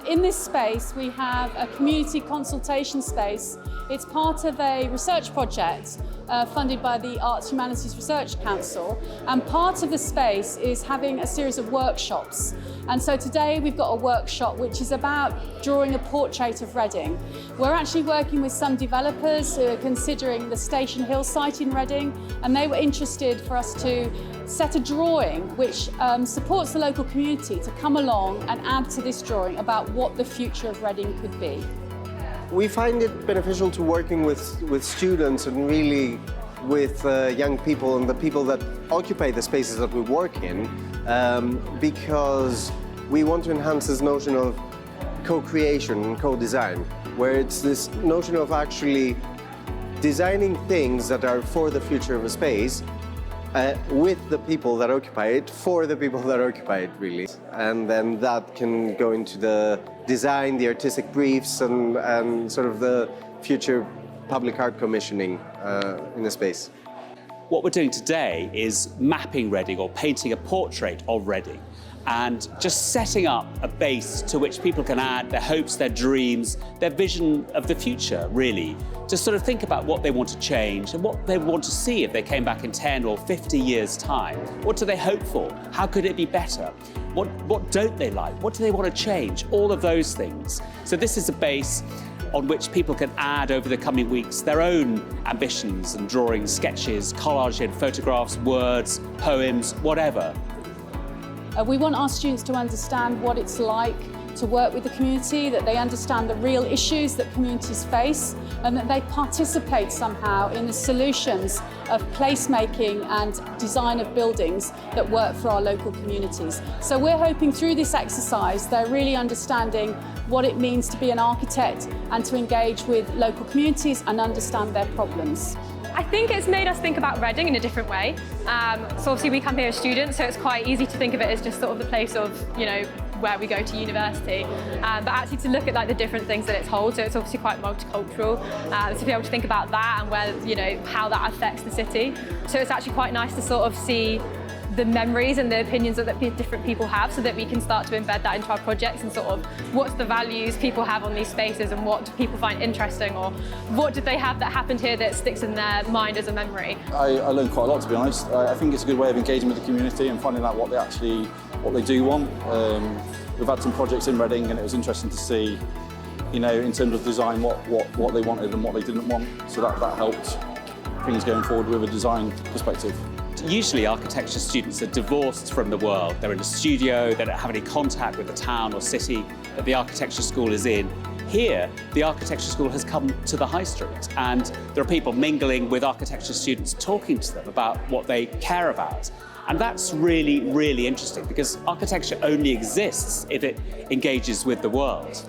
In this space, we have a community consultation space. It's part of a research project funded by the Arts Humanities Research Council, and part of the space is having a series of workshops. And so today we've got a workshop which is about drawing a portrait of Reading. We're actually working with some developers who are considering the Station Hill site in Reading, and they were interested for us to set a drawing which supports the local community to come along and add to this drawing about what the future of Reading could be. We find it beneficial to working with students and really with young people and the people that occupy the spaces that we work in, because we want to enhance this notion of co-creation and co-design, where it's this notion of actually designing things that are for the future of a space with the people that occupy it, for the people that occupy it, really. And then that can go into the design, the artistic briefs, and sort of the future public art commissioning in the space. What we're doing today is mapping Reading, or painting a portrait of Reading, and just setting up a base to which people can add their hopes, their dreams, their vision of the future, really. To sort of think about what they want to change and what they want to see if they came back in 10 or 50 years' time. What do they hope for? How could it be better? What don't they like? What do they want to change? All of those things. So this is a base on which people can add over the coming weeks their own ambitions and drawings, sketches, collaged photographs, words, poems, whatever. We want our students to understand what it's like to work with the community, that they understand the real issues that communities face, and that they participate somehow in the solutions of placemaking and design of buildings that work for our local communities. So we're hoping through this exercise they're really understanding what it means to be an architect and to engage with local communities and understand their problems. I think it's made us think about Reading in a different way. So obviously we come here as students, so it's quite easy to think of it as just sort of the place of, you know, where we go to university. But actually to look at like the different things that it holds, so it's obviously quite multicultural. To be able to think about that and where, you know, how that affects the city. So it's actually quite nice to sort of see the memories and the opinions that different people have, so that we can start to embed that into our projects, and sort of what's the values people have on these spaces, and what do people find interesting, or what did they have that happened here that sticks in their mind as a memory. I learned quite a lot, to be honest. I think it's a good way of engaging with the community and finding out what they do want. We've had some projects in Reading, and it was interesting to see, you know, in terms of design, what they wanted and what they didn't want. So that helped things going forward with a design perspective. Usually architecture students are divorced from the world. They're in a studio, they don't have any contact with the town or city that the architecture school is in. Here, the architecture school has come to the high street, and there are people mingling with architecture students, talking to them about what they care about. And that's really, really interesting, because architecture only exists if it engages with the world.